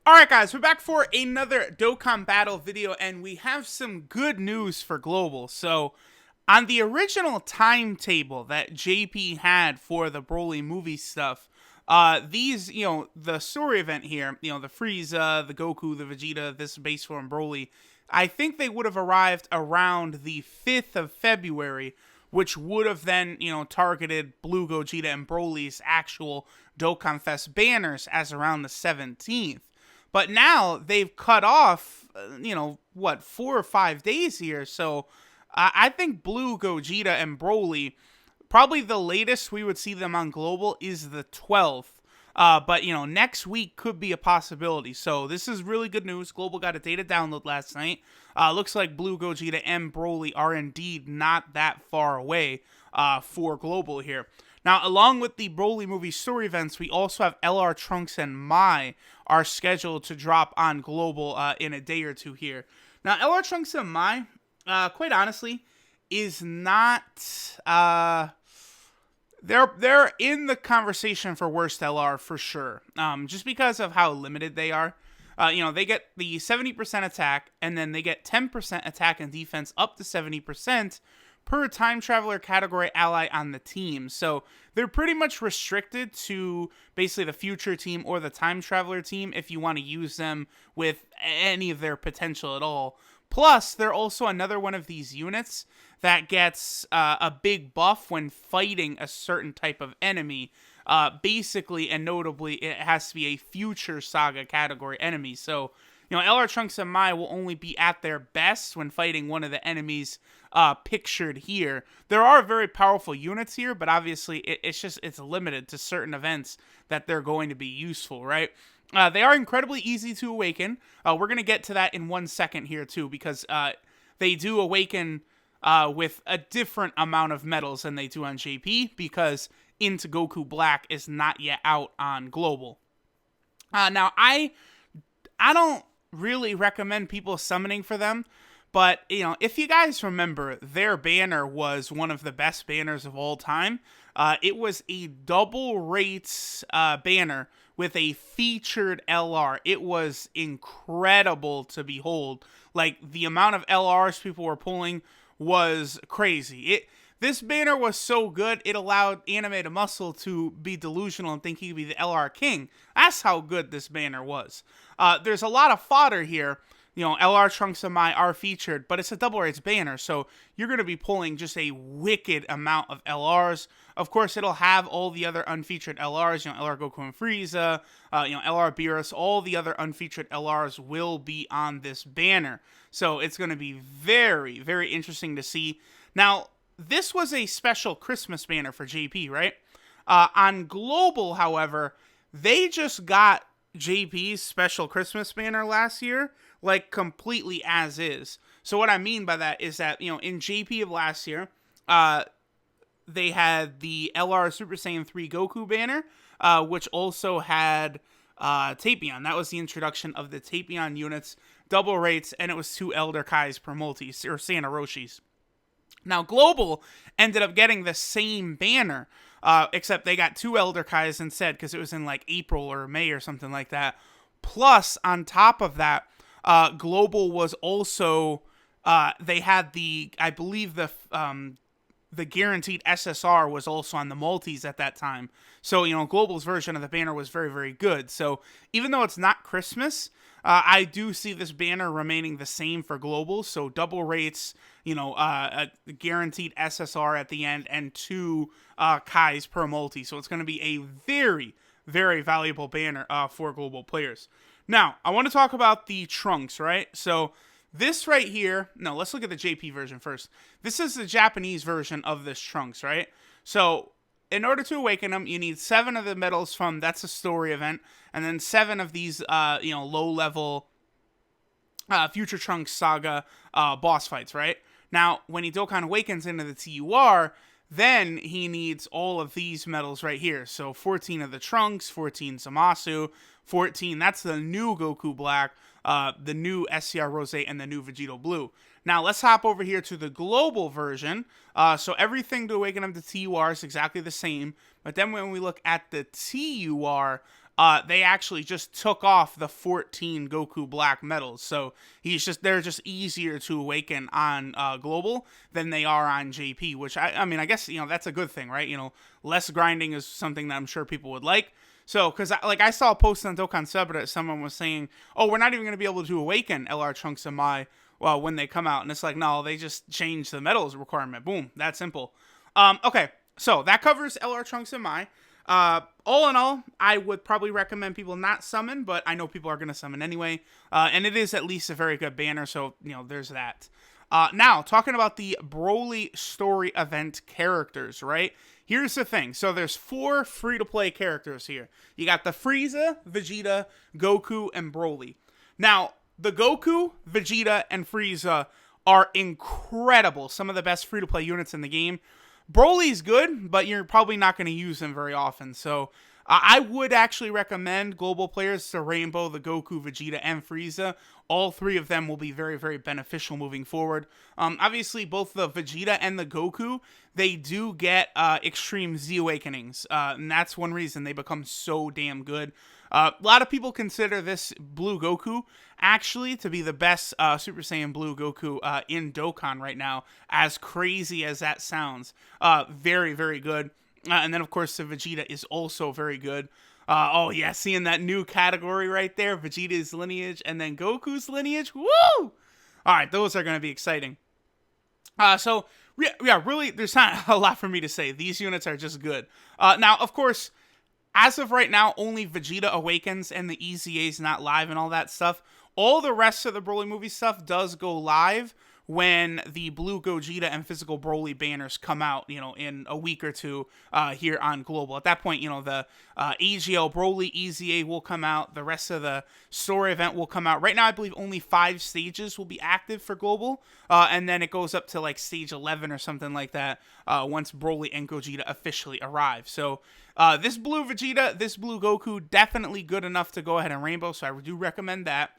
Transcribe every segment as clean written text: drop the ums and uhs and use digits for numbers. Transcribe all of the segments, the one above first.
Alright guys, we're back for another Dokkan battle video, and we have some good news for Global. So, on the original timetable that JP had for the Broly movie stuff, the story event here, the Frieza, the Goku, the Vegeta, this base form Broly, I think they would have arrived around the 5th of February, which would have then, targeted Blue Gogeta and Broly's actual Dokkan Fest banners as around the 17th. But now they've cut off, 4 or 5 days here. So I think Blue, Gogeta, and Broly, probably the latest we would see them on Global is the 12th. But, next week could be a possibility. So this is really good news. Global got a data download last night. Looks like Blue, Gogeta, and Broly are indeed not that far away for Global here. Now, along with the Broly movie story events, we also have LR, Trunks, and Mai are scheduled to drop on Global in a day or two here. Now, LR, Trunks, and Mai, quite honestly, is not... They're in the conversation for worst LR for sure, just because of how limited they are. They get the 70% attack, and then they get 10% attack and defense up to 70%, per time traveler category ally on the team. So they're pretty much restricted to basically the future team or the time traveler team if you want to use them with any of their potential at all. Plus, they're also another one of these units that gets a big buff when fighting a certain type of enemy. Basically, and notably, it has to be a future saga category enemy. So, LR, Trunks, and Mai will only be at their best when fighting one of the enemies pictured here. There are very powerful units here, but obviously it's limited to certain events that they're going to be useful, right? They are incredibly easy to awaken. We're going to get to that in 1 second here, too, because they do awaken with a different amount of medals than they do on JP, because Into Goku Black is not yet out on Global. Now, I don't really recommend people summoning for them, but, if you guys remember, their banner was one of the best banners of all time. It was a double rates banner with a featured LR. It was incredible to behold. Like, the amount of LRs people were pulling was crazy. This banner was so good, it allowed Animated Muscle to be delusional and think he could be the LR King. That's how good this banner was. There's a lot of fodder here. LR, Trunks, and Mai are featured, but it's a double rates banner, so you're going to be pulling just a wicked amount of LRs. Of course, it'll have all the other unfeatured LRs, LR Goku and Frieza, LR Beerus, all the other unfeatured LRs will be on this banner. So it's going to be very, very interesting to see. Now, this was a special Christmas banner for JP, right? On Global, however, they just got JP's special Christmas banner last year, like completely as is. So what I mean by that is that, in JP of last year, they had the LR Super Saiyan 3 Goku banner, which also had Tapion. That was the introduction of the Tapion units, double rates, and it was 2 Elder Kais per multi, or Santa Roshis. Now, Global ended up getting the same banner, except they got 2 Elder Kais instead, because it was in like April or May or something like that. Plus, on top of that, Global was also, they had I believe the guaranteed SSR was also on the multis at that time. So, Global's version of the banner was very, very good. So, even though it's not Christmas, I do see this banner remaining the same for Global. So, double rates, a guaranteed SSR at the end, and 2 Kais per multi. So, it's going to be a very, very valuable banner for Global players. Now, I want to talk about the Trunks, right? So, this right here, no, let's look at the JP version first. This is the Japanese version of this Trunks, right? So, in order to awaken him, you need 7 of the medals from That's a Story event, and then 7 of these, low-level Future Trunks Saga boss fights, right? Now, when he Dokkan awakens into the TUR, then he needs all of these medals right here. So 14 of the Trunks, 14 Zamasu, 14, that's the new Goku Black, the new SCR Rose, and the new Vegito Blue. Now, let's hop over here to the Global version. So everything to awaken him to TUR is exactly the same. But then when we look at the TUR, they actually just took off the 14 Goku black medals. So they're just easier to awaken on global than they are on JP, which I mean, I guess, that's a good thing, right? Less grinding is something that I'm sure people would like. So, because I saw a post on Dokkan subreddit, someone was saying, oh, we're not even going to be able to awaken LR Trunks and Mai when they come out. And it's like, no, they just changed the medals requirement. Boom, that simple. Okay, so that covers LR Trunks and Mai. All in all, I would probably recommend people not summon, but I know people are going to summon anyway. And it is at least a very good banner, so, there's that. Now, talking about the BROLY story event characters, right? Here's the thing. So there's 4 free-to-play characters here. You got the Frieza, Vegeta, Goku, and BROLY. Now, the Goku, Vegeta, and Frieza are incredible. Some of the best free-to-play units in the game. Broly's good, but you're probably not going to use him very often. So I would actually recommend global players to rainbow the Goku, Vegeta, and Frieza. All 3 of them will be very, very beneficial moving forward. Obviously, both the Vegeta and the Goku, they do get extreme Z Awakenings. And that's one reason they become so damn good. A lot of people consider this Blue Goku actually to be the best Super Saiyan Blue Goku in Dokkan right now, as crazy as that sounds. Very, very good. And then, of course, the Vegeta is also very good. Oh, yeah, seeing that new category right there, Vegeta's lineage and then Goku's lineage. Woo! All right, those are going to be exciting. So, yeah, really, there's not a lot for me to say. These units are just good. Now, of course, as of right now, only Vegeta awakens and the EZA is not live and all that stuff. All the rest of the Broly movie stuff does go live when the Blue Gogeta and Physical Broly banners come out, in a week or two here on Global. At that point, the AGL Broly EZA will come out. The rest of the story event will come out. Right now, I believe only 5 stages will be active for Global, and then it goes up to like stage 11 or something like that once Broly and Gogeta officially arrive. So this Blue Vegeta, this Blue Goku, definitely good enough to go ahead and rainbow, so I do recommend that.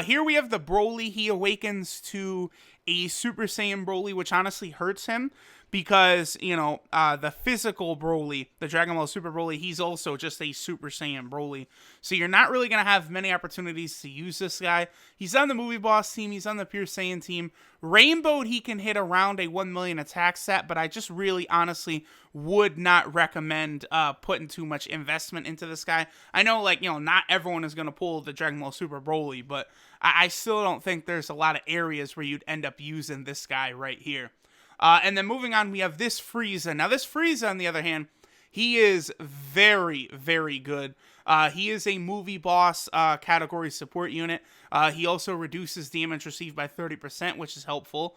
Here we have the Broly. He awakens to a Super Saiyan Broly, which honestly hurts him because, the physical Broly, the Dragon Ball Super Broly, he's also just a Super Saiyan Broly. So you're not really going to have many opportunities to use this guy. He's on the Movie Boss team. He's on the Pure Saiyan team. Rainbowed, he can hit around a 1 million attack set, but I just really honestly would not recommend putting too much investment into this guy. I know, not everyone is going to pull the Dragon Ball Super Broly, but I still don't think there's a lot of areas where you'd end up using this guy right here. And then moving on, we have this Frieza. Now, this Frieza, on the other hand, he is very, very good. He is a Movie Boss category support unit. He also reduces damage received by 30%, which is helpful.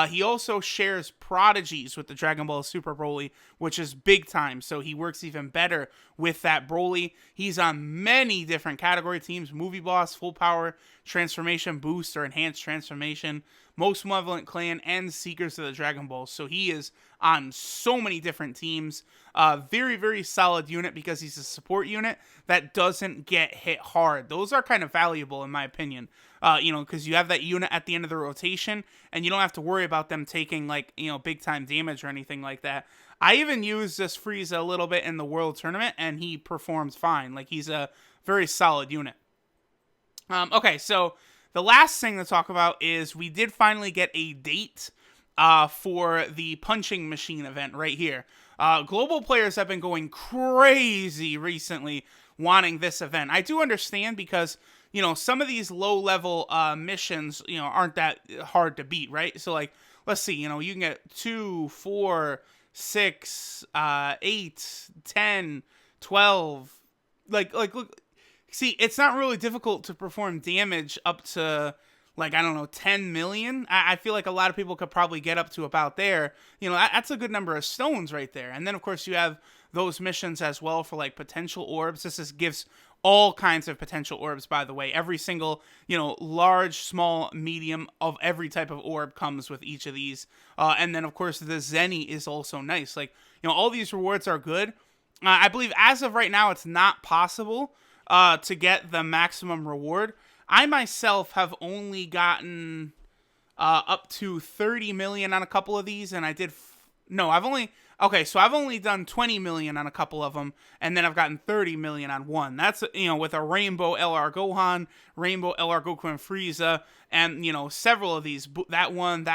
He also shares prodigies with the Dragon Ball Super Broly, which is big time, so he works even better with that Broly. He's on many different category teams: Movie Boss, Full Power, Transformation Boost, or Enhanced Transformation, Most Malevolent Clan, and Seekers of the Dragon Ball. So he is on so many different teams. Very, very solid unit because he's a support unit that doesn't get hit hard. Those are kind of valuable in my opinion, because you have that unit at the end of the rotation and you don't have to worry about them taking big time damage or anything like that. I even used this Frieza a little bit in the World Tournament and he performs fine. He's a very solid unit. Okay, so the last thing to talk about is we did finally get a date for the punching machine event right here. Global players have been going crazy recently wanting this event. I do understand because, some of these low-level missions, aren't that hard to beat, right? So, let's see, you can get 2, 4, 6, 8, 10, 12. Look, see, it's not really difficult to perform damage up to, 10 million. I feel like a lot of people could probably get up to about there. That's a good number of stones right there. And then, of course, you have those missions as well for, potential orbs. This gives all kinds of potential orbs, by the way. Every single, large, small, medium of every type of orb comes with each of these. And then, of course, the Zenny is also nice. All these rewards are good. I believe as of right now, it's not possible to get the maximum reward. I myself have only gotten up to 30 million on a couple of these, and I've Okay, so I've only done 20 million on a couple of them, and then I've gotten 30 million on one. That's, with a Rainbow LR Gohan, Rainbow LR Goku and Frieza, and, several of these, that one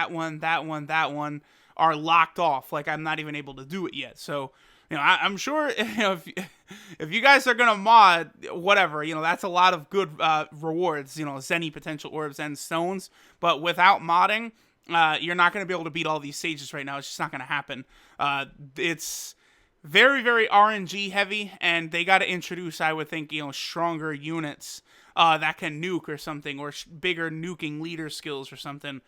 are locked off. Like, I'm not even able to do it yet. So, I'm sure, if you guys are going to mod, whatever, that's a lot of good rewards, Zenny potential orbs and stones. But without modding, you're not going to be able to beat all these stages right now. It's just not going to happen. It's very, very RNG heavy, and they got to introduce, I would think, stronger units that can nuke or something, or bigger nuking leader skills or something,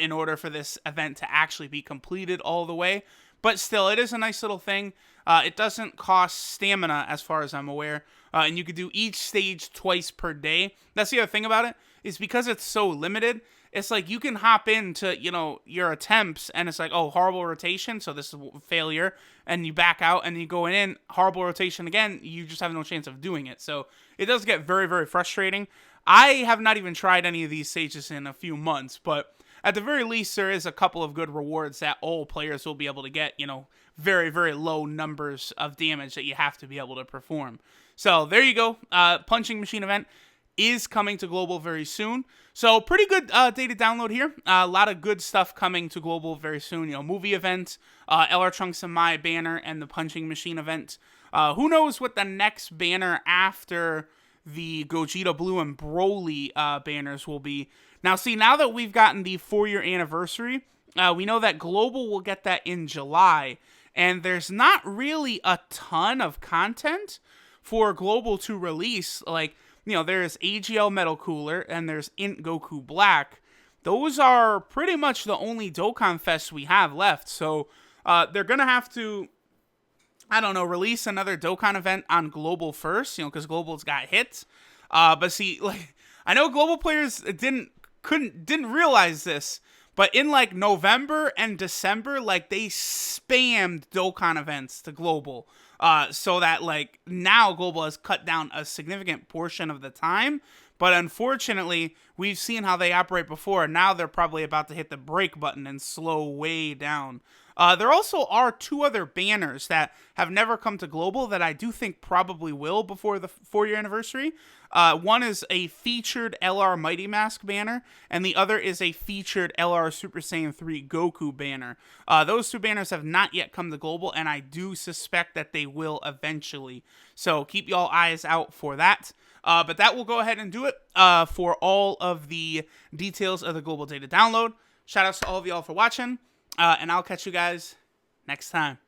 in order for this event to actually be completed all the way. But still, it is a nice little thing. It doesn't cost stamina, as far as I'm aware, and you could do each stage twice per day. That's the other thing about it, is because it's so limited. It's like you can hop into, your attempts, and it's like, oh, horrible rotation, so this is a failure, and you back out, and you go in, horrible rotation again, you just have no chance of doing it. So it does get very, very frustrating. I have not even tried any of these stages in a few months, but at the very least, there is a couple of good rewards that all players will be able to get, very, very low numbers of damage that you have to be able to perform. So there you go. Punching Machine event is coming to global very soon. So pretty good data download here. A lot of good stuff coming to global very soon. Movie event, LR Trunks and Mai banner, and the Punching Machine event. Who knows what the next banner after the Gogeta Blue and BROLY banners will be. Now, see, now that we've gotten the 4-year anniversary, we know that global will get that in July. And there's not really a ton of content for global to release. Like, there's AGL Metal Cooler, and there's Int Goku Black. Those are pretty much the only Dokkan Fests we have left. So, they're going to have to, release another Dokkan event on global first, because global's got hits. But see, like, I know global players didn't realize this, but in like November and December, like they spammed Dokkan events to global. So that like now global has cut down a significant portion of the time. But unfortunately, we've seen how they operate before. Now they're probably about to hit the brake button and slow way down. There also are 2 other banners that have never come to global that I do think probably will before the 4-year anniversary. One is a featured LR Mighty Mask banner, and the other is a featured LR Super Saiyan 3 Goku banner. Those 2 banners have not yet come to global, and I do suspect that they will eventually. So keep y'all eyes out for that. But that will go ahead and do it for all of the details of the global data download. Shout outs to all of y'all for watching, and I'll catch you guys next time.